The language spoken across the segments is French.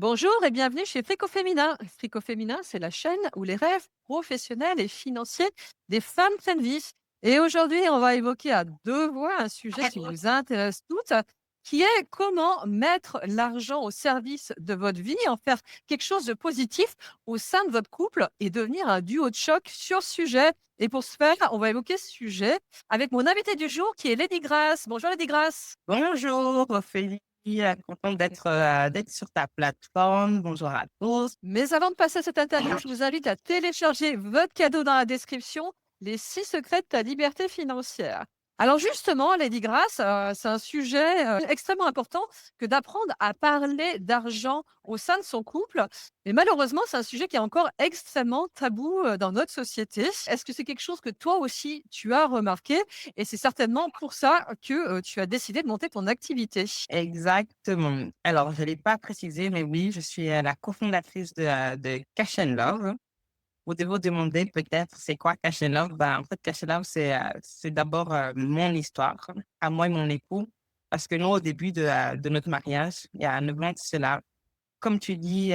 Bonjour et bienvenue chez Frico Féminin. Frico Féminin, c'est la chaîne où les rêves professionnels et financiers des femmes prennent vie. Et aujourd'hui, on va évoquer à deux voix un sujet qui vous intéresse toutes, qui est comment mettre l'argent au service de votre vie, en faire quelque chose de positif au sein de votre couple et devenir un duo de choc sur ce sujet. Et pour ce faire, on va évoquer ce sujet avec mon invité du jour qui est Lady Grace. Bonjour Lady Grace. Bonjour Ophélie, contente d'être sur ta plateforme. Bonjour à tous. Mais avant de passer à cette interview, je vous invite à télécharger votre cadeau dans la description, les 6 secrets de ta liberté financière. Alors justement, Lady Grace, c'est un sujet extrêmement important que d'apprendre à parler d'argent au sein de son couple. Mais malheureusement, c'est un sujet qui est encore extrêmement tabou dans notre société. Est-ce que c'est quelque chose que toi aussi tu as remarqué? Et c'est certainement pour ça que tu as décidé de monter ton activité. Exactement. Alors, je ne l'ai pas précisé, mais oui, je suis la cofondatrice de Cash and Love. Vous devez vous demander peut-être c'est quoi Cash and Love. En fait, Cash and Love, c'est d'abord mon histoire, à moi et mon époux. Parce que nous, au début de notre mariage, il y a 9 ans de cela, comme tu dis,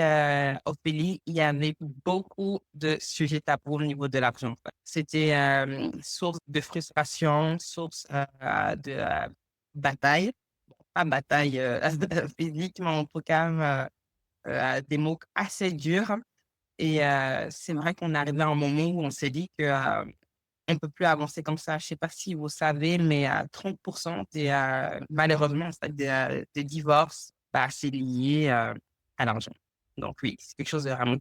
Ophélie, il y avait beaucoup de sujets tabous au niveau de l'argent, en fait. C'était, source de frustration, source, de, bataille. Pas bataille, physique, mais en tout cas, des mots assez durs et c'est vrai qu'on est arrivé à un moment où on s'est dit que, on peut plus avancer comme ça. Je sais pas si vous savez, mais à 30 des, malheureusement, en fait, des divorces, c'est lié, à l'argent. Donc oui, c'est quelque chose de vraiment.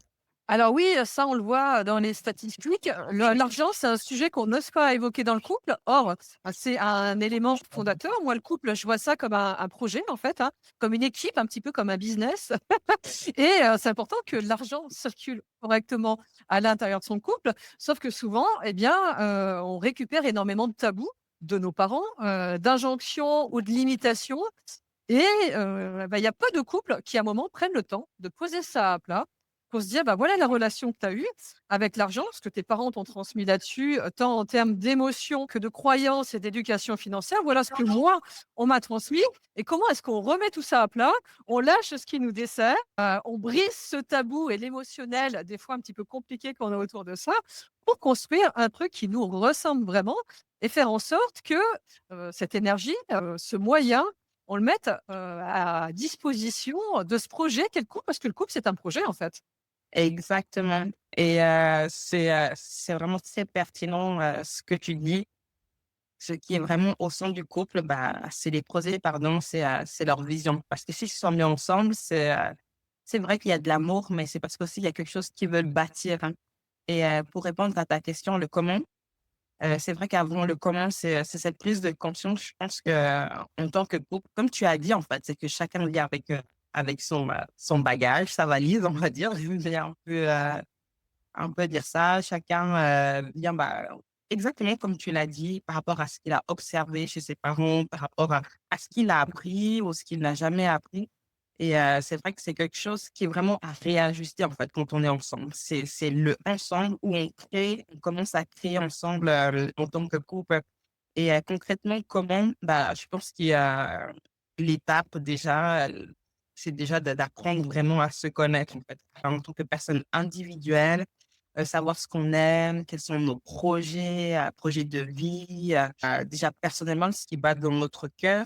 Alors oui, ça, on le voit dans les statistiques. L'argent, c'est un sujet qu'on n'ose pas évoquer dans le couple. Or, c'est un élément fondateur. Moi, le couple, je vois ça comme un projet, en fait, hein, comme une équipe, un petit peu comme un business. Et c'est important que l'argent circule correctement à l'intérieur de son couple. Sauf que souvent, eh bien, on récupère énormément de tabous de nos parents, d'injonctions ou de limitations. Et il y a peu de couples qui, à un moment, prennent le temps de poser ça à plat pour se dire: «Bah, voilà la relation que tu as eue avec l'argent, ce que tes parents t'ont transmis là-dessus, tant en termes d'émotions que de croyances et d'éducation financière. Voilà ce que moi, on m'a transmis et comment est-ce qu'on remet tout ça à plat? On lâche ce qui nous dessert, on brise ce tabou et l'émotionnel, des fois un petit peu compliqué qu'on a autour de ça, pour construire un truc qui nous ressemble vraiment et faire en sorte que, cette énergie, ce moyen on le mette, à disposition de ce projet qu'est le couple, parce que le couple, c'est un projet, en fait. Exactement et c'est vraiment très pertinent, ce que tu dis. Ce qui est vraiment au centre du couple, c'est les projets, pardon, c'est leur vision. Parce que s'ils sont mis ensemble, c'est vrai qu'il y a de l'amour, mais c'est parce qu'aussi il y a quelque chose qu'ils veulent bâtir, hein. Et pour répondre à ta question, le comment, c'est vrai qu'avant le comment, c'est cette prise de conscience. Je pense qu'en tant que couple, comme tu as dit, en fait, c'est que chacun vient avec son bagage, sa valise, on va dire. Je vais un peu dire ça. Chacun, vient, exactement comme tu l'as dit, par rapport à ce qu'il a observé chez ses parents, par rapport à ce qu'il a appris ou ce qu'il n'a jamais appris. Et c'est vrai que c'est quelque chose qui est vraiment à réajuster, en fait, quand on est ensemble. C'est le ensemble où on commence à créer ensemble, en tant que couple. Et concrètement, comment? Je pense qu'il y a l'étape déjà, c'est déjà d'apprendre vraiment à se connaître, en fait, en tant que personne individuelle, savoir ce qu'on aime, quels sont nos projets, projets de vie, déjà personnellement, ce qui bat dans notre cœur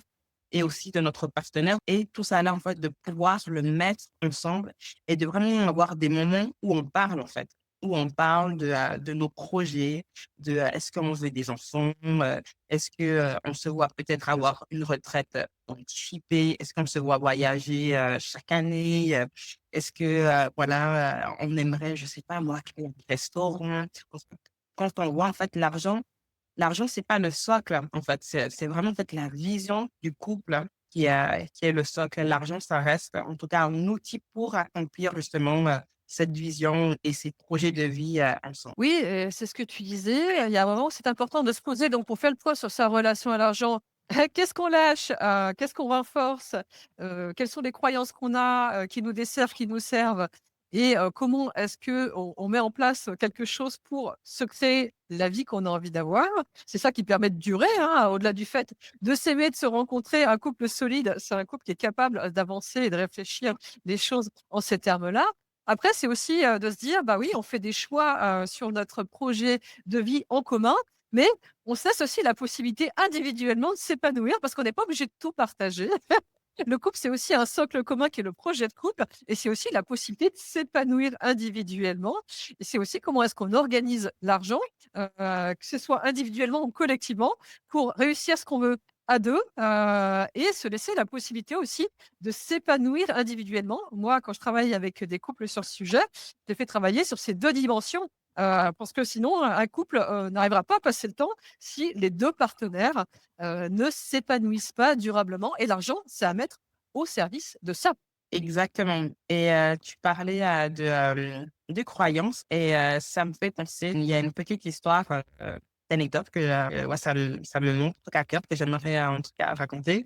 et aussi de notre partenaire et tout ça là, en fait, de pouvoir le mettre ensemble et de vraiment avoir des moments où on parle, en fait, où on parle de nos projets, est-ce qu'on veut des enfants, est-ce que, on se voit peut-être avoir une retraite, anticipée? Est-ce qu'on se voit voyager, chaque année? Est-ce que, voilà, on aimerait, je sais pas moi, créer un restaurant? Quand on voit en fait l'argent c'est pas le socle, en fait, c'est vraiment en fait la vision du couple qui est le socle. L'argent, ça reste en tout cas un outil pour accomplir justement, cette vision et ces projets de vie, ensemble. Oui, c'est ce que tu disais, il y a un moment où c'est important de se poser donc pour faire le poids sur sa relation à l'argent. Qu'est-ce qu'on lâche? Qu'est-ce qu'on renforce? Quelles sont les croyances qu'on a, qui nous desservent, qui nous servent? et comment est-ce qu'on met en place quelque chose pour se créer la vie qu'on a envie d'avoir. C'est ça qui permet de durer, hein, au-delà du fait de s'aimer, de se rencontrer. Un couple solide, c'est un couple qui est capable d'avancer et de réfléchir les choses en ces termes-là. Après, c'est aussi, de se dire: «Bah, oui, on fait des choix, sur notre projet de vie en commun, mais on se laisse aussi la possibilité individuellement de s'épanouir parce qu'on n'est pas obligé de tout partager». Le couple, c'est aussi un socle commun qui est le projet de couple et c'est aussi la possibilité de s'épanouir individuellement et c'est aussi comment est-ce qu'on organise l'argent, que ce soit individuellement ou collectivement pour réussir ce qu'on veut à 2, et se laisser la possibilité aussi de s'épanouir individuellement. Moi, quand je travaille avec des couples sur ce sujet, je les fais travailler sur ces 2 dimensions, parce que sinon un couple, n'arrivera pas à passer le temps si les 2 partenaires ne s'épanouissent pas durablement et l'argent, c'est à mettre au service de ça. Exactement et tu parlais, de croyances et ça me fait penser, il y a une petite histoire, d'anecdote que, ouais, ça me montre à cœur, que j'aimerais, en tout cas raconter.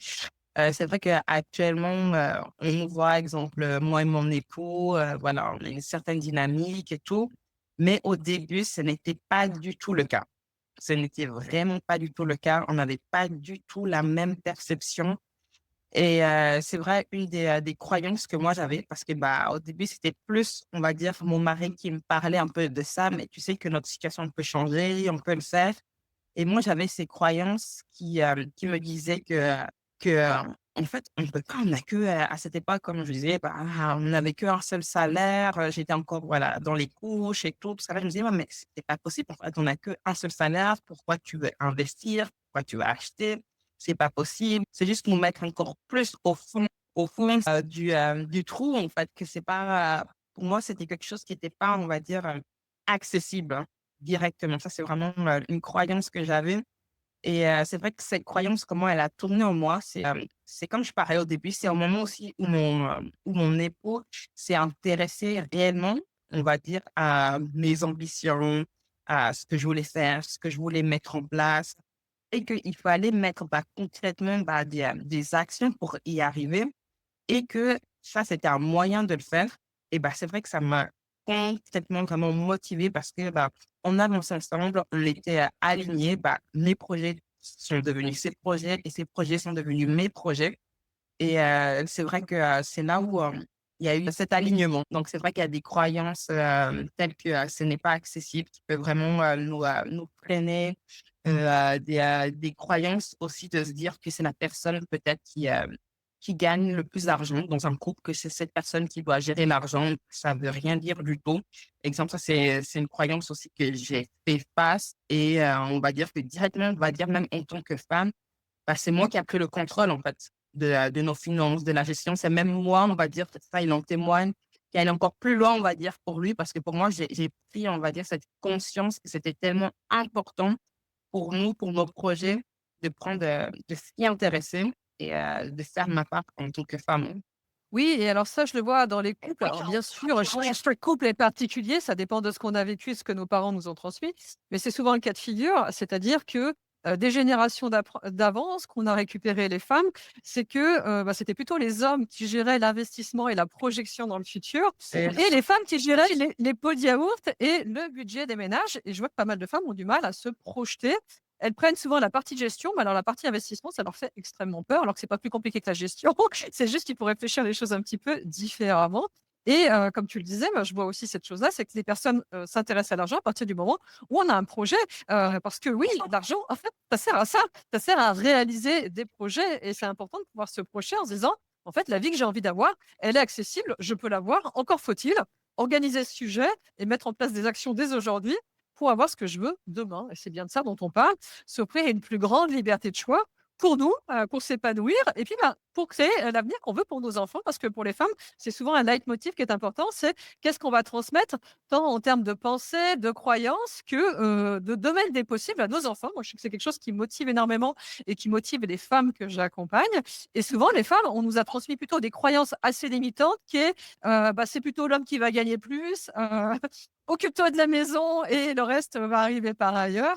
C'est vrai qu'actuellement, on nous voit, exemple, moi et mon époux, voilà, on a une certaine dynamique et tout, mais au début, ce n'était pas du tout le cas. Ce n'était vraiment pas du tout le cas. On n'avait pas du tout la même perception et c'est vrai, une des croyances que moi j'avais parce que, bah, au début, c'était plus, on va dire, mon mari qui me parlait un peu de ça, mais tu sais que notre situation peut changer, on peut le faire et moi, j'avais ces croyances qui me disaient que en fait, on peut pas, on n'a que, à cette époque, comme je disais, bah, on n'avait qu'un seul salaire, j'étais encore, voilà, dans les couches et tout ça. Je me disais: «Ouais, mais c'est pas possible, en fait, on n'a qu'un seul salaire, pourquoi tu veux investir? Pourquoi tu veux acheter? C'est pas possible». C'est juste nous mettre encore plus au fond, du trou, en fait, que c'est pas, pour moi, c'était quelque chose qui était pas, on va dire, accessible, hein. Directement, ça c'est vraiment, une croyance que j'avais et c'est vrai que cette croyance, comment elle a tourné en moi, c'est comme je parlais au début, c'est au moment aussi où mon époux s'est intéressé réellement, on va dire, à mes ambitions, à ce que je voulais faire, ce que je voulais mettre en place et qu'il fallait mettre, bah, concrètement, bah, des actions pour y arriver et que ça, c'était un moyen de le faire et bah, c'est vrai que ça m'a complètement vraiment motivée parce que, bah, on avançait ensemble, on était, alignés, bah, mes projets sont devenus ses projets et ses projets sont devenus mes projets et c'est vrai que, c'est là où, il y a eu cet alignement. Donc c'est vrai qu'il y a des croyances, telles que, ce n'est pas accessible, qui peuvent vraiment, nous freiner, des croyances aussi de se dire que c'est la personne peut-être qui gagne le plus d'argent dans un couple, que c'est cette personne qui doit gérer l'argent. Ça veut rien dire du tout. Exemple, ça c'est une croyance aussi que j'ai fait face et on va dire que directement, on va dire même en tant que femme, bah, c'est moi qui a pris le contrôle, en fait, de nos finances, de la gestion. C'est même moi, on va dire, ça, il en témoigne, qui allait encore plus loin, on va dire, pour lui, parce que pour moi, j'ai pris, on va dire, cette conscience que c'était tellement important pour nous, pour nos projets, de s'y intéresser et de faire ma part en tant que femme. Oui et alors ça, je le vois dans les couples. Alors bien sûr, chaque couple est particulier, ça dépend de ce qu'on a vécu et ce que nos parents nous ont transmis. Mais c'est souvent le cas de figure, c'est-à-dire que, des générations d'avant, ce qu'on a récupéré les femmes, c'est que, bah, c'était plutôt les hommes qui géraient l'investissement et la projection dans le futur C'est et les femmes qui géraient les pots de yaourt et le budget des ménages et je vois que pas mal de femmes ont du mal à se projeter. Elles prennent souvent la partie gestion, mais alors la partie investissement, ça leur fait extrêmement peur, alors que c'est pas plus compliqué que la gestion. C'est juste qu'il faut réfléchir les choses un petit peu différemment et comme tu le disais, moi, je vois aussi cette chose-là, c'est que les personnes, s'intéressent à l'argent à partir du moment où on a un projet, parce que oui, l'argent, en fait, ça sert à ça. Ça sert à réaliser des projets et c'est important de pouvoir se projeter en se disant: «En fait, la vie que j'ai envie d'avoir, elle est accessible, je peux l'avoir, encore faut-il organiser ce sujet et mettre en place des actions dès aujourd'hui pour avoir ce que je veux demain» et c'est bien de ça dont on parle, s'offrir une plus grande liberté de choix pour nous, pour s'épanouir et puis, ben, pour créer, l'avenir qu'on veut pour nos enfants. Parce que pour les femmes, c'est souvent un leitmotiv qui est important, c'est qu'est-ce qu'on va transmettre tant en termes de pensée, de croyances que, de domaine des possibles à nos enfants. Moi, je sais que c'est quelque chose qui motive énormément et qui motive les femmes que j'accompagne et souvent les femmes, on nous a transmis plutôt des croyances assez limitantes qui est, bah, c'est plutôt l'homme qui va gagner plus, occupe-toi de la maison et le reste va arriver par ailleurs.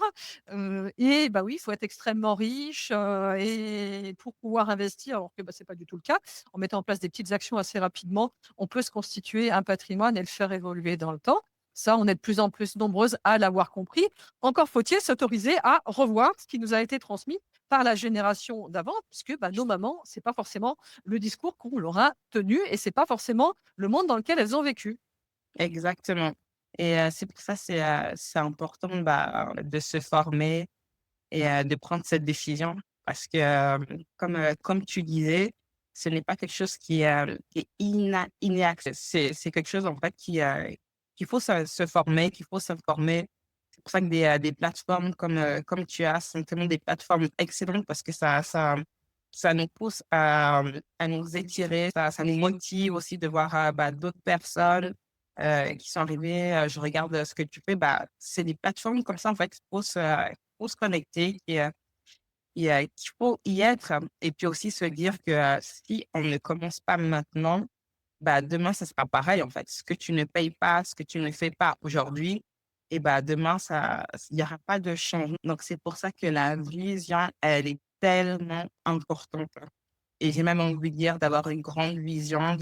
Et bah, oui, il faut être extrêmement riche, et pour pouvoir investir, alors que, bah, c'est pas du tout le cas. En mettant en place des petites actions assez rapidement, on peut se constituer un patrimoine et le faire évoluer dans le temps. Ça, on est de plus en plus nombreuses à l'avoir compris. Encore faut-il s'autoriser à revoir ce qui nous a été transmis par la génération d'avant, puisque, bah, nos mamans, c'est pas forcément le discours qu'on leur a tenu et c'est pas forcément le monde dans lequel elles ont vécu. Exactement. Et c'est pour ça, c'est important, bah, de se former et de prendre cette décision parce que, comme tu disais, ce n'est pas quelque chose qui est inéaccessible. C'est quelque chose, en fait, qu'il faut se former, qu'il faut s'informer. C'est pour ça que des plateformes comme tu as sont tellement des plateformes excellentes parce que ça nous pousse à nous étirer, ça nous motive aussi de voir, bah, d'autres personnes, qui sont arrivées. Je regarde, ce que tu fais, bah, c'est des plateformes comme ça, en fait, faut se connecter et qu'il faut y être et puis aussi se dire que, si on ne commence pas maintenant, bah, demain, ça sera pareil, en fait. Ce que tu ne payes pas, ce que tu ne fais pas aujourd'hui et bah, demain, il y aura pas de changement. Donc c'est pour ça que la vision, elle est tellement importante et j'ai même envie de dire d'avoir une grande vision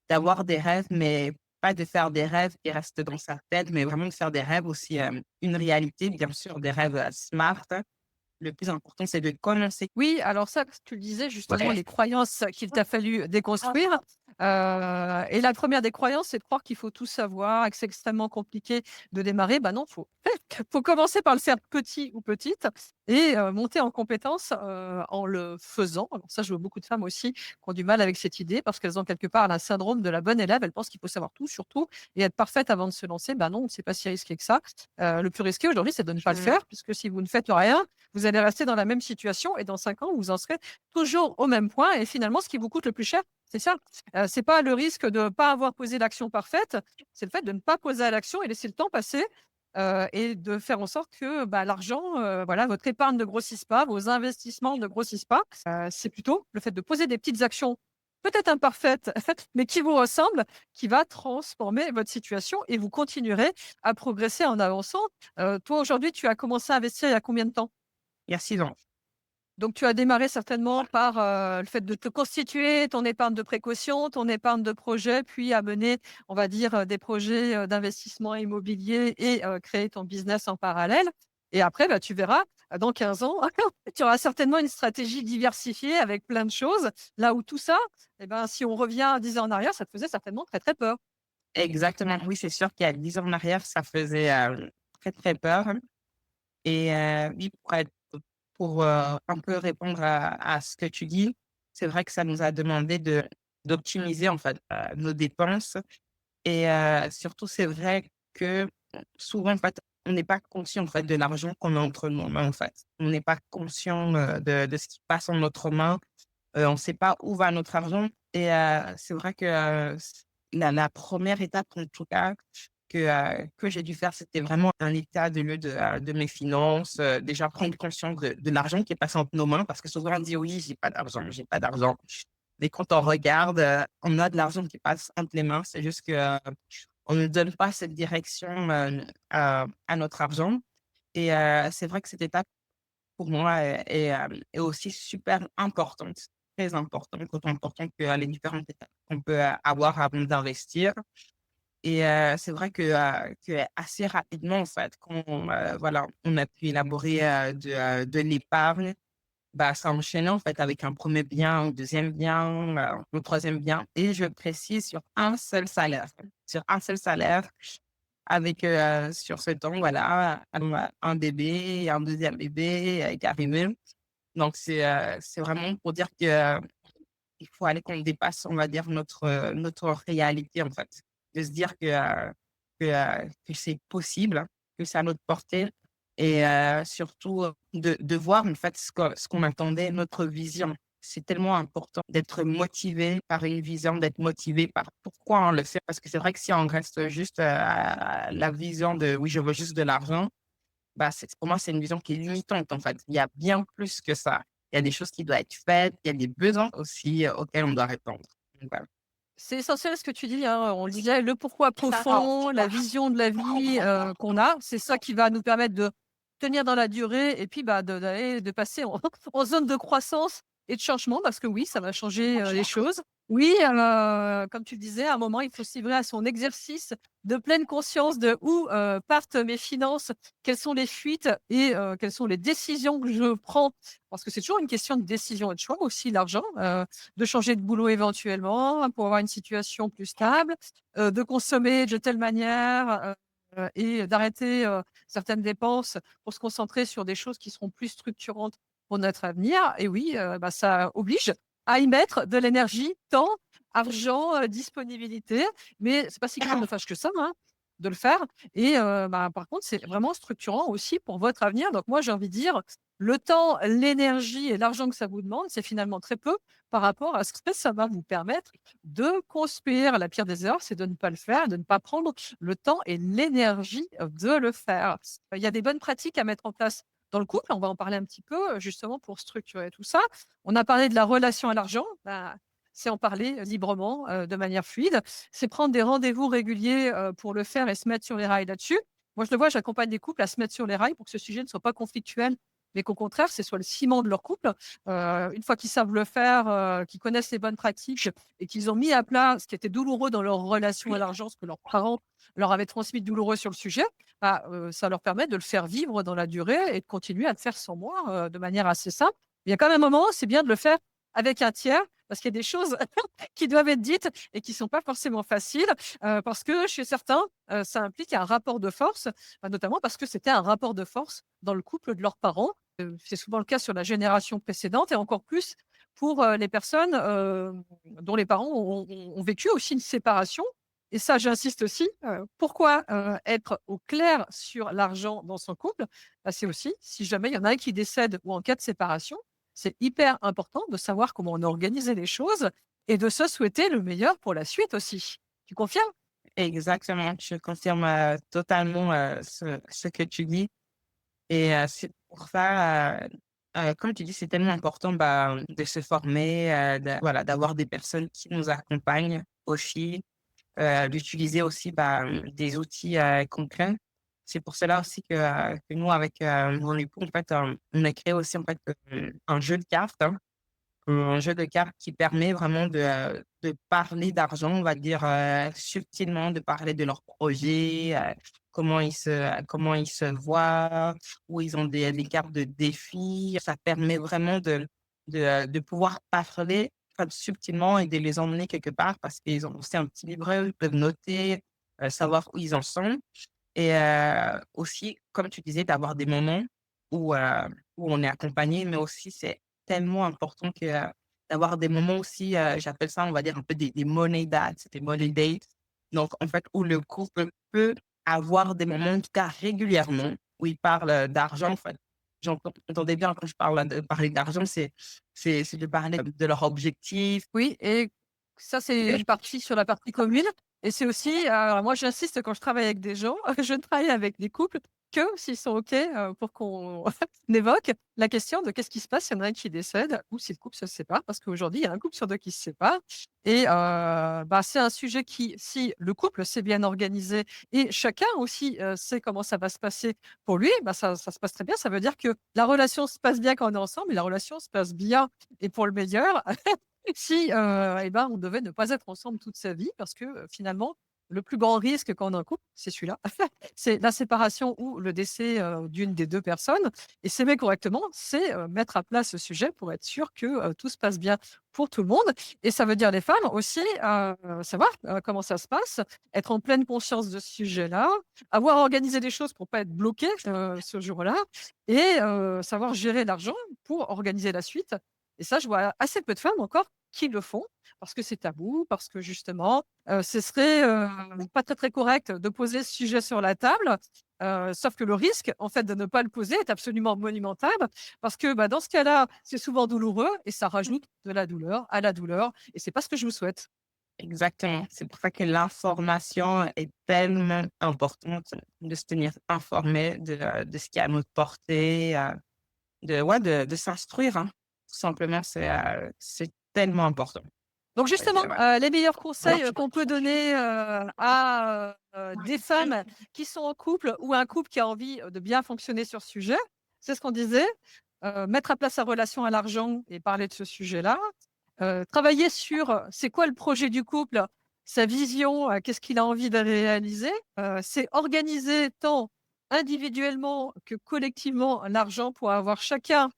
d'avoir des rêves, mais pas de faire des rêves qui restent dans sa tête, mais vraiment de faire des rêves aussi, une réalité, bien sûr, des rêves, smart. Le plus important, c'est de commencer. Oui, alors ça, tu le disais justement, Ouais. les croyances qu'il t'a fallu déconstruire. Et la première des croyances, c'est de croire qu'il faut tout savoir et que c'est extrêmement compliqué de démarrer. Bah non, faut commencer par le faire petit ou petite et monter en compétence en le faisant. Alors ça, je vois beaucoup de femmes aussi qui ont du mal avec cette idée parce qu'elles ont quelque part un syndrome de la bonne élève. Elles pensent qu'il faut savoir tout sur tout et être parfaite avant de se lancer. Bah non, c'est pas si risqué que ça. Le plus risqué aujourd'hui, c'est de ne pas le Mmh. faire puisque si vous ne faites rien, vous allez rester dans la même situation et dans 5 ans, vous en serez toujours au même point et finalement, ce qui vous coûte le plus cher, c'est ça. C'est pas le risque de ne pas avoir posé l'action parfaite, c'est le fait de ne pas poser l'action et laisser le temps passer, et de faire en sorte que, bah, l'argent, voilà, votre épargne ne grossisse pas, vos investissements ne grossissent pas. C'est plutôt le fait de poser des petites actions, peut-être imparfaites, mais qui vous ressemblent, qui va transformer votre situation et vous continuerez à progresser en avançant. Toi, aujourd'hui, tu as commencé à investir il y a combien de temps? Il y a 6 ans. Donc tu as démarré certainement par, le fait de te constituer ton épargne de précaution, ton épargne de projet, puis à mener, on va dire, des projets, d'investissement immobilier et créer ton business en parallèle et après, bah, tu verras, dans 15 ans, tu auras certainement une stratégie diversifiée avec plein de choses. Là où tout ça, et ben, si on revient 10 ans en arrière, ça te faisait certainement très, très peur. Exactement, oui, c'est sûr qu'il y a 10 ans en arrière, ça faisait, très, très peur et oui, un peu répondre à ce que tu dis, c'est vrai que ça nous a demandé d'optimiser, en fait, nos dépenses et surtout, c'est vrai que, souvent, en fait, on n'est pas conscient, en fait, de l'argent qu'on a entre nos mains, en fait. On n'est pas conscient, de ce qui passe en notre main. On ne sait pas où va notre argent et c'est vrai que, la 1re étape, en tout cas, que j'ai dû faire, c'était vraiment un état de lieu de mes finances, déjà prendre conscience de l'argent qui est passé entre nos mains parce que souvent on dit: «Oui, j'ai pas d'argent, j'ai pas d'argent». Mais quand on regarde, on a de l'argent qui passe entre les mains. C'est juste que, on ne donne pas cette direction, à notre argent et c'est vrai que cette étape pour moi est aussi super importante, très importante, autant importante que, les différentes étapes qu'on peut, avoir avant d'investir et c'est vrai que assez rapidement, en fait, quand, voilà, on a pu élaborer, de l'épargne, bah, ça enchaînait, en fait, avec un premier bien, un deuxième bien, un 3e bien et je précise sur un seul salaire. Sur un seul salaire avec, sur ce temps, voilà, un bébé, un deuxième bébé, qui est arrivé. Donc c'est vraiment pour dire que, il faut aller qu'on dépasse, on va dire, notre réalité, en fait. De se dire que c'est possible, que c'est à notre portée et surtout, de voir, en fait, ce qu'on attendait, notre vision. C'est tellement important d'être motivé par une vision, d'être motivé par pourquoi on le fait. Parce que c'est vrai que si on reste juste à la vision de: «Oui, je veux juste de l'argent», bah, pour moi, c'est une vision qui est limitante, en fait. Il y a bien plus que ça. Il y a des choses qui doivent être faites, il y a des besoins aussi, auxquels on doit répondre. Donc voilà. C'est essentiel ce que tu dis, hein. On disait le pourquoi profond, la vision de la vie, qu'on a. C'est ça qui va nous permettre de tenir dans la durée et puis, bah, de passer en en zone de croissance et de changement parce que oui, ça va changer, les choses. Oui, comme tu le disais, à un moment, il faut se livrer à son exercice de pleine conscience de où, partent mes finances, quelles sont les fuites et quelles sont les décisions que je prends. Parce que c'est toujours une question de décision et de choix aussi l'argent, de changer de boulot éventuellement hein, pour avoir une situation plus stable, de consommer de telle manière, et d'arrêter, certaines dépenses pour se concentrer sur des choses qui seront plus structurantes pour notre avenir et oui, bah, ça oblige à y mettre de l'énergie, temps, argent, disponibilité, mais c'est pas si chronophage que ça, hein, de le faire et bah, par contre, c'est vraiment structurant aussi pour votre avenir donc moi, j'ai envie de dire, le temps, l'énergie et l'argent que ça vous demande, c'est finalement très peu par rapport à ce que ça va vous permettre de construire. La pire des erreurs, c'est de ne pas le faire, de ne pas prendre le temps et l'énergie de le faire. Il y a des bonnes pratiques à mettre en place dans le couple, on va en parler un petit peu, justement pour structurer tout ça. On a parlé de la relation à l'argent, bah, c'est en parler librement, de manière fluide. C'est prendre des rendez-vous réguliers, pour le faire et se mettre sur les rails là-dessus. Moi, je le vois, j'accompagne des couples à se mettre sur les rails pour que ce sujet ne soit pas conflictuel, mais qu'au contraire, ce soit le ciment de leur couple. Une fois qu'ils savent le faire, qu'ils connaissent les bonnes pratiques et qu'ils ont mis à plat ce qui était douloureux dans leur relation à l'argent, ce que leurs parents leur avaient transmis de douloureux sur le sujet, bah, ça leur permet de le faire vivre dans la durée et de continuer à le faire sans moi, de manière assez simple. Il y a quand même un moment, c'est bien de le faire avec un tiers parce qu'il y a des choses qui doivent être dites et qui sont pas forcément faciles, parce que chez certains, ça implique un rapport de force, bah, notamment parce que c'était un rapport de force dans le couple de leurs parents. C'est souvent le cas sur la génération précédente et encore plus pour, les personnes, dont les parents ont vécu aussi une séparation et ça, j'insiste aussi, pourquoi, être au clair sur l'argent dans son couple? Bah, c'est aussi si jamais il y en a un qui décède ou en cas de séparation, c'est hyper important de savoir comment on organisait les choses et de se souhaiter le meilleur pour la suite aussi. Tu confirmes? Exactement, je confirme, totalement, ce que tu dis et c'est pour ça, comme tu dis, c'est tellement important, bah, de se former, voilà, d'avoir des personnes qui nous accompagnent aussi, d'utiliser aussi, bah, des outils, concrets. C'est pour cela aussi que nous avec, mon époux, en fait, on a créé aussi, en fait, un jeu de cartes, hein. Un jeu de cartes qui permet vraiment de parler d'argent, on va dire, subtilement, de parler de leurs projets, comment ils se voient, où ils ont des cartes de défis. Ça permet vraiment de pouvoir parler, enfin, subtilement et de les emmener quelque part parce qu'ils ont aussi un petit livret où ils peuvent noter, savoir où ils en sont et aussi, comme tu disais, d'avoir des moments où, où on est accompagné, mais aussi c'est tellement important que, d'avoir des moments aussi, j'appelle ça, on va dire un peu des money dates, des money dates. Donc en fait, où le couple peut avoir des moments, en tout cas régulièrement, où ils parlent, d'argent. En fait, j'entendais bien quand je parle de parler d'argent, c'est de parler de leur objectif. Oui et ça, c'est une partie sur la partie commune et c'est aussi, alors moi j'insiste quand je travaille avec des gens, je ne travaille avec des couples que s'ils sont OK, pour qu'on évoque la question de qu'est-ce qui se passe s'il y en a un qui décède ou si le couple se sépare. Parce qu'aujourd'hui, il y a un couple sur 2 qui se sépare et bah, c'est un sujet qui, si le couple s'est bien organisé et chacun aussi, sait comment ça va se passer pour lui, bah, ça se passe très bien. Ça veut dire que la relation se passe bien quand on est ensemble et la relation se passe bien et pour le meilleur si, et ben, on devait ne pas être ensemble toute sa vie parce que, finalement, le plus grand risque quand on est en couple, c'est celui-là. C'est la séparation ou le décès, d'une des 2 personnes et s'aimer correctement, c'est, mettre à plat ce sujet pour être sûr que, tout se passe bien pour tout le monde et ça veut dire les femmes aussi, savoir, comment ça se passe, être en pleine conscience de ce sujet-là, avoir organisé des choses pour pas être bloqué ce jour-là et savoir gérer l'argent pour organiser la suite et ça, je vois assez peu de femmes encore qui le font parce que c'est tabou, parce que justement, ce serait, pas très, très correct de poser ce sujet sur la table, sauf que le risque, en fait, de ne pas le poser est absolument monumental parce que, bah, dans ce cas-là, c'est souvent douloureux et ça rajoute de la douleur à la douleur et c'est pas ce que je vous souhaite. Exactement. C'est pour ça que l'information est tellement importante, de se tenir informé de ce qui est à notre portée, de ouais, de s'instruire, hein. Tout simplement, c'est tellement important. Donc Oui, justement, c'est vrai. les meilleurs conseils, qu'on peut donner, à, des femmes qui sont en couple ou un couple qui a envie, de bien fonctionner sur ce sujet, c'est ce qu'on disait, mettre à plat sa relation à l'argent et parler de ce sujet-là. Travailler sur, c'est quoi le projet du couple, sa vision, qu'est-ce qu'il a envie de réaliser. C'est organiser tant individuellement que collectivement l'argent pour avoir chacun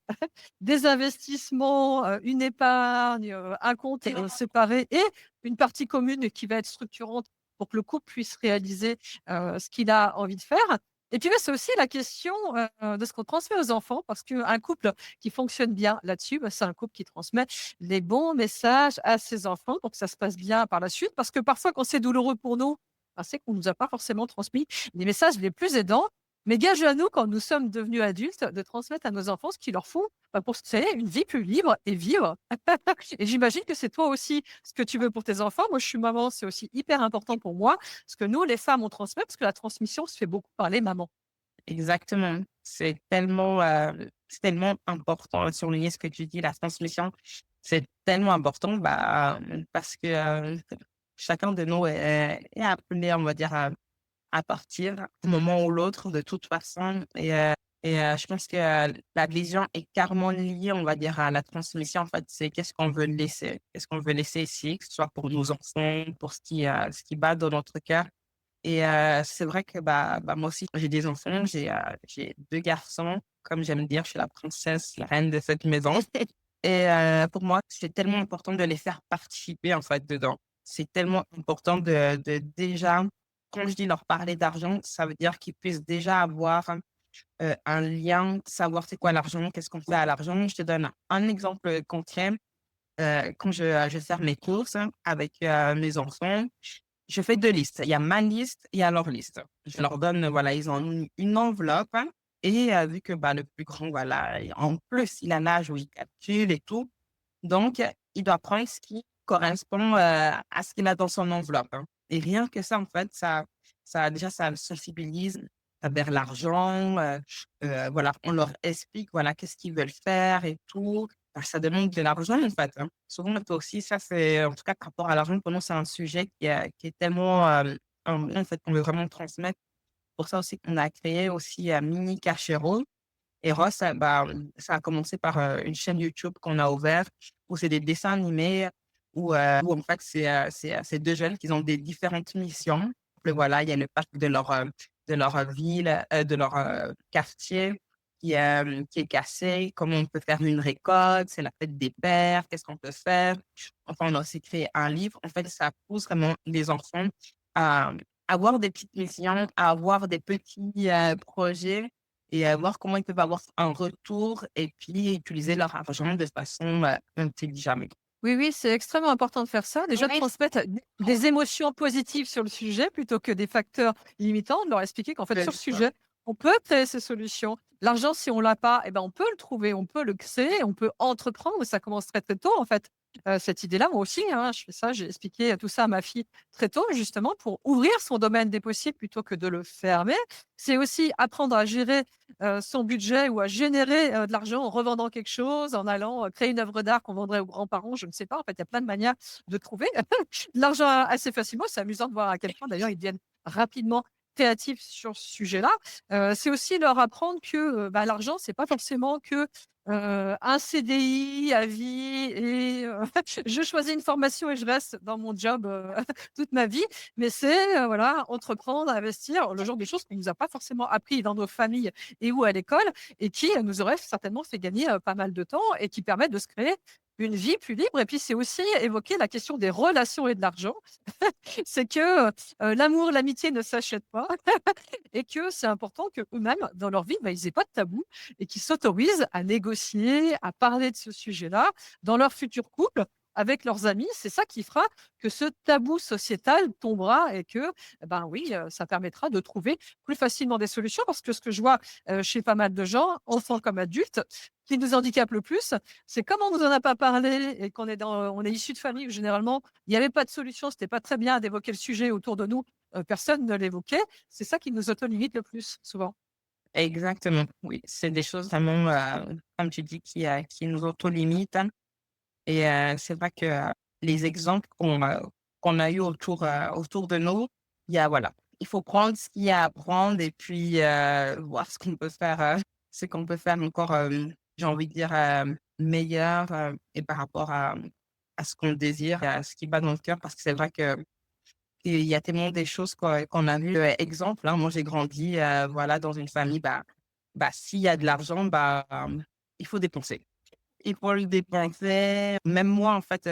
des investissements, une épargne, un compte, séparé et une partie commune qui va être structurante pour que le couple puisse réaliser, ce qu'il a envie de faire. Et puis, bah, c'est aussi la question, de ce qu'on transmet aux enfants parce qu'un couple qui fonctionne bien là-dessus, bah, c'est un couple qui transmet les bons messages à ses enfants pour que ça se passe bien par la suite. Parce que parfois, quand c'est douloureux pour nous, bah, c'est qu'on ne nous a pas forcément transmis les messages les plus aidants. Mais gage à nous, quand nous sommes devenus adultes, de transmettre à nos enfants ce qu'il leur faut, bah, pour se créer une vie plus libre et vivre. Et j'imagine que c'est toi aussi ce que tu veux pour tes enfants. Moi, je suis maman, c'est aussi hyper important pour moi, parce que nous, les femmes, on transmet, parce que la transmission se fait beaucoup par les mamans. Exactement. C'est tellement important de souligner ce que tu dis, la transmission. C'est tellement important, parce que, chacun de nous est appelé, on va dire, à partir un moment ou l'autre de toute façon et je pense que, la vision est carrément liée, on va dire, à la transmission. En fait, c'est qu'est-ce qu'on veut laisser? Qu'est-ce qu'on veut laisser ici, que ce soit pour nos enfants, pour ce qui bat dans notre cœur et c'est vrai que, moi aussi, j'ai des enfants, j'ai 2 garçons. Comme j'aime dire, je suis la princesse, la reine de cette maison et pour moi, c'est tellement important de les faire participer, en fait, dedans. C'est tellement important de déjà quand je dis leur parler d'argent, ça veut dire qu'ils puissent déjà avoir, un lien, savoir c'est quoi l'argent, qu'est-ce qu'on fait à l'argent. Je te donne un exemple concret. Quand je vais faire mes courses avec, mes enfants, je fais 2 listes. Il y a ma liste, il y a leur liste. Je leur donne, voilà, ils ont une enveloppe et vu que, le plus grand, voilà, et en plus, il a l'âge où il calcule et tout, donc il doit prendre ce qui correspond, à ce qu'il a dans son enveloppe, et rien que ça, en fait, ça le sensibilise vers l'argent, voilà, on leur explique, voilà, qu'est-ce qu'ils veulent faire et tout. Ça demande de l'argent, en fait, souvent, toi aussi, ça, c'est en tout cas, par rapport à l'argent, pour nous, c'est un sujet qui est tellement, en fait, qu'on veut vraiment transmettre. Pour ça aussi qu'on a créé aussi, Mini Cachero. Et Ross, ça a commencé par, une chaîne YouTube qu'on a ouverte où c'est des dessins animés où en fait c'est 2 jeunes qui ont des différentes missions. Et voilà, il y a le parc de leur ville, de leur, quartier qui est cassé. Comment on peut faire une récolte? C'est la fête des pères, qu'est-ce qu'on peut faire? Enfin, on a aussi créé un livre. En fait, ça pousse vraiment les enfants à avoir des petites missions, à avoir des petits, projets et voir comment ils peuvent avoir un retour et puis utiliser leur argent de façon, intelligemment. Oui, oui, c'est extrêmement important de faire ça. Déjà de transmettre des émotions positives sur le sujet plutôt que des facteurs limitants, de leur expliquer qu'en fait C'est sur ce ça. sujet, on peut créer ces solutions. L'argent, si on l'a pas, eh ben, on peut le trouver, on peut le créer, on peut entreprendre. Ça commence très, très tôt en fait. Cette idée-là, moi aussi, hein, je fais ça, j'ai expliqué tout ça à ma fille très tôt justement pour ouvrir son domaine des possibles plutôt que de le fermer. C'est aussi apprendre à gérer, son budget ou à générer, de l'argent en revendant quelque chose, en allant, créer une œuvre d'art qu'on vendrait aux grands-parents, je ne sais pas. En fait, il y a plein de manières de trouver de l'argent assez facilement. C'est amusant de voir à quel point d'ailleurs ils deviennent rapidement créatifs sur ce sujet-là. C'est aussi leur apprendre que, l'argent, c'est pas forcément que, un CDI à vie et je choisis une formation et je reste dans mon job, toute ma vie. Mais c'est, voilà, entreprendre, investir, le genre de choses qu'on nous a pas forcément appris dans nos familles et ou à l'école et qui, nous auraient certainement fait gagner, pas mal de temps et qui permettent de se créer une vie plus libre. Et puis c'est aussi évoquer la question des relations et de l'argent. C'est que, l'amour, l'amitié ne s'achètent pas et que c'est important qu'eux-mêmes, dans leur vie, ils aient pas de tabou et qu'ils s'autorisent à négocier, à parler de ce sujet-là dans leur futur couple avec leurs amis. C'est ça qui fera que ce tabou sociétal tombera et que, ben oui, ça permettra de trouver plus facilement des solutions. Parce que ce que je vois, chez pas mal de gens, enfants comme adultes, qui nous handicape le plus, c'est comme on nous en a pas parlé et qu'on est on est issu de familles où généralement il y avait pas de solution, c'était pas très bien d'évoquer le sujet autour de nous, personne ne l'évoquait. C'est ça qui nous auto-limite le plus souvent. Exactement, oui, c'est des choses vraiment, comme tu dis qui nous auto-limitent et c'est vrai que les exemples qu'on a eu autour de nous, il y a voilà, il faut prendre ce qu'il y a à prendre et puis, voir ce qu'on peut faire encore, j'ai envie de dire, meilleur, et par rapport à ce qu'on désire, à ce qui bat dans le cœur. Parce que c'est vrai que il y a tellement des choses qu'on a vu, exemple, hein. Moi, j'ai grandi, voilà, dans une famille, s'il y a de l'argent, il faut dépenser. Il faut le dépenser. Même moi, en fait,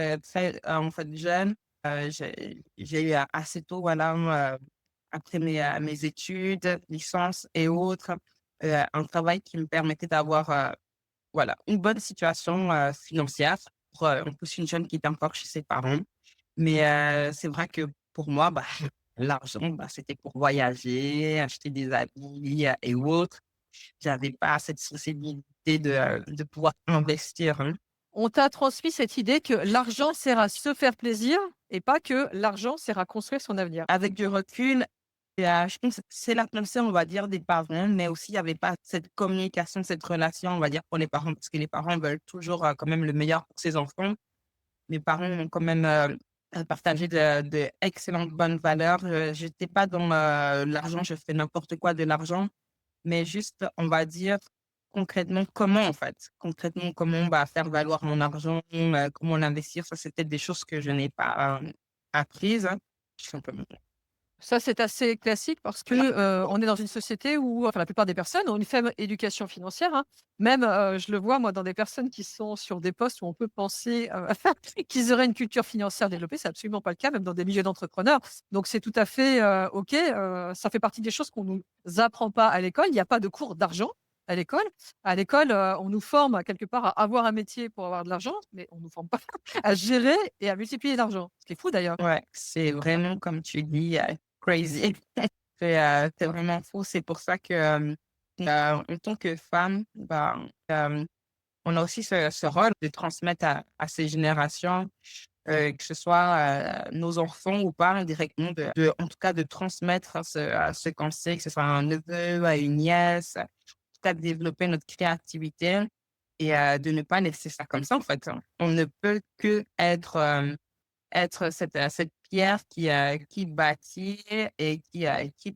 en fait, jeune, j'ai eu assez tôt, voilà, après mes études, licence et autres, un travail qui me permettait d'avoir, voilà, une bonne situation, financière pour, en plus une jeune qui était encore chez ses parents. Mais, c'est vrai que pour moi, l'argent, c'était pour voyager, acheter des habits, et autres. J'avais pas cette sensibilité de pouvoir investir, hein. On t'a transmis cette idée que l'argent sert à se faire plaisir et pas que l'argent sert à construire son avenir. Avec du recul, je pense que c'est la pensée, on va dire, des parents, mais aussi il y avait pas cette communication, cette relation, on va dire, pour les parents, parce que les parents veulent toujours, quand même le meilleur pour ses enfants. Mes parents ont quand même, partagé de excellentes bonnes valeurs. J'étais pas dans, l'argent, je fais n'importe quoi de l'argent, mais juste, on va dire, concrètement, comment, en fait? Concrètement, comment, faire valoir mon argent, comment l'investir? Ça, c'était des choses que je n'ai pas, apprises, hein, tout simplement. Ça, c'est assez classique parce que, on est dans une société où, enfin, la plupart des personnes ont une faible éducation financière, hein. Même, je le vois moi dans des personnes qui sont sur des postes où on peut penser, qu'ils auraient une culture financière développée. C'est absolument pas le cas, même dans des milieux d'entrepreneurs. Donc c'est tout à fait, OK, ça fait partie des choses qu'on nous apprend pas à l'école. Il y a pas de cours d'argent à l'école. À l'école, on nous forme quelque part à avoir un métier pour avoir de l'argent, mais on nous forme pas à gérer et à multiplier l'argent. Ce qui est fou d'ailleurs. Ouais, c'est vraiment comme tu dis, crazy. C'est vraiment fou. C'est pour ça que, en tant que femme, on a aussi ce rôle de transmettre à ces générations, que ce soit, nos enfants ou pas, indirectement, en tout cas, de transmettre ce qu'on sait, que ce soit à un neveu, à une nièce, en tout cas, de développer notre créativité et de ne pas laisser ça comme ça, en fait, hein. On ne peut être cette pierre qui bâtit et qui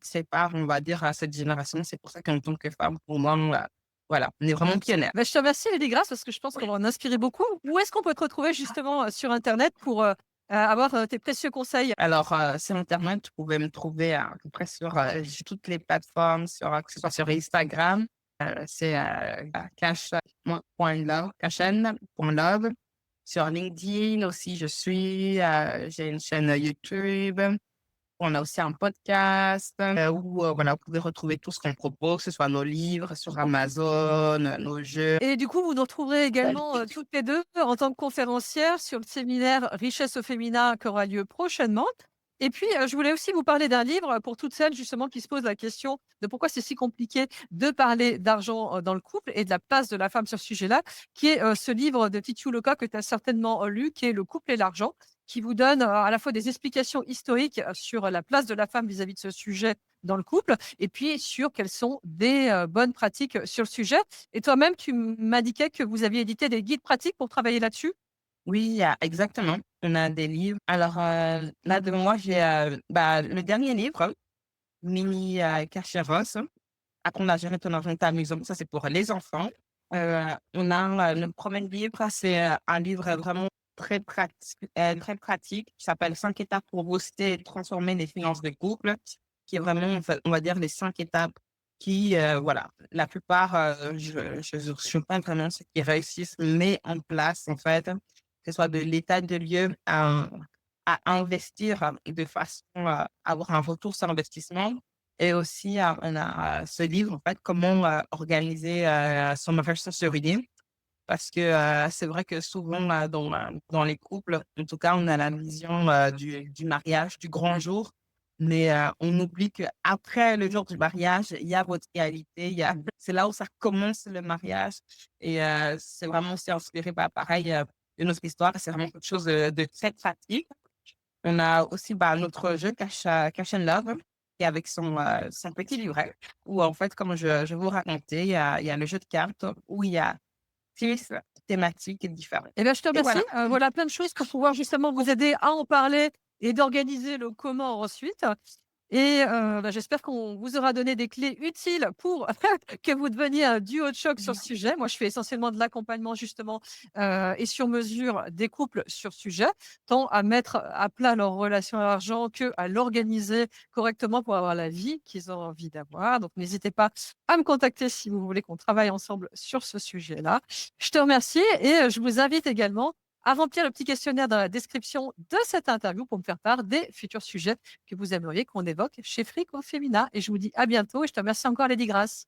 sépare, on va dire, à cette génération. C'est pour ça qu'en tant que femme, pour moi, voilà, on est vraiment pionnière. Bah, je te remercie Lady Grace parce que je pense qu'on va en inspirer beaucoup. Où est-ce qu'on peut te retrouver justement, sur internet pour, avoir, tes précieux conseils? Alors, sur internet, vous pouvez me trouver à peu près sur, toutes les plateformes, que ce soit sur Instagram, c'est, cachen.love. Sur LinkedIn aussi, j'ai une chaîne, YouTube. On a aussi un podcast, où, voilà, vous pouvez retrouver tout ce qu'on propose, que ce soit nos livres sur Amazon, nos jeux. Et du coup, vous nous retrouverez également, toutes les 2 en tant que conférencières sur le séminaire Richesse au féminin qui aura lieu prochainement. Et puis, je voulais aussi vous parler d'un livre pour toutes celles justement qui se posent la question de pourquoi c'est si compliqué de parler d'argent, dans le couple et de la place de la femme sur ce sujet-là, qui est, ce livre de Titu Loka que tu as certainement, lu, qui est «Le couple et l'argent», qui vous donne, à la fois des explications historiques, sur la place de la femme vis-à-vis de ce sujet dans le couple et puis sur quelles sont des, bonnes pratiques, sur le sujet. Et toi-même, tu m'indiquais que vous aviez édité des guides pratiques pour travailler là-dessus? Oui, exactement. On a des livres. Alors, là, devant moi, j'ai, le dernier livre, Mini, Cachéros, Apprendre à gérer ton argent, ta maison. Ça, c'est pour les enfants. On a, le premier livre, c'est, un livre vraiment très pratique, qui s'appelle «5 étapes pour booster et transformer les finances de couple», qui est vraiment, en fait, on va dire, les 5 étapes qui, voilà, la plupart, je pas vraiment ceux qui réussissent, mais en place, en fait, que ce soit de l'état de lieu à investir, de façon à avoir un retour sur investissement. Et aussi, on a, ce livre, en fait, «Comment, organiser, son investissement sur idée». Parce que, c'est vrai que souvent, dans les couples, en tout cas, on a la vision, du mariage, du grand jour, mais, on oublie qu'après le jour du mariage, il y a votre réalité, c'est là où ça commence le mariage. Et c'est vraiment aussi inspiré, pareil, de notre histoire. C'est vraiment quelque chose de très pratique. On a aussi, notre jeu Cash and Love, et avec son petit livret où, en fait, comme je vous racontais, il y a le jeu de cartes où il y a 6 thématiques différentes. Eh bien, je te Et remercie. voilà. Voilà plein de choses pour pouvoir justement vous aider à en parler et d'organiser le comment ensuite. Et bah, j'espère qu'on vous aura donné des clés utiles pour que vous deveniez un duo de choc sur ce sujet. Moi, je fais essentiellement de l'accompagnement justement et sur mesure des couples sur ce sujet, tant à mettre à plat leur relation à l'argent que à l'organiser correctement pour avoir la vie qu'ils ont envie d'avoir. Donc, n'hésitez pas à me contacter si vous voulez qu'on travaille ensemble sur ce sujet-là. Je te remercie et je vous invite également à remplir le petit questionnaire dans la description de cette interview pour me faire part des futurs sujets que vous aimeriez qu'on évoque chez Fric au Féminin. Et je vous dis à bientôt et je te remercie encore, Lady Grace.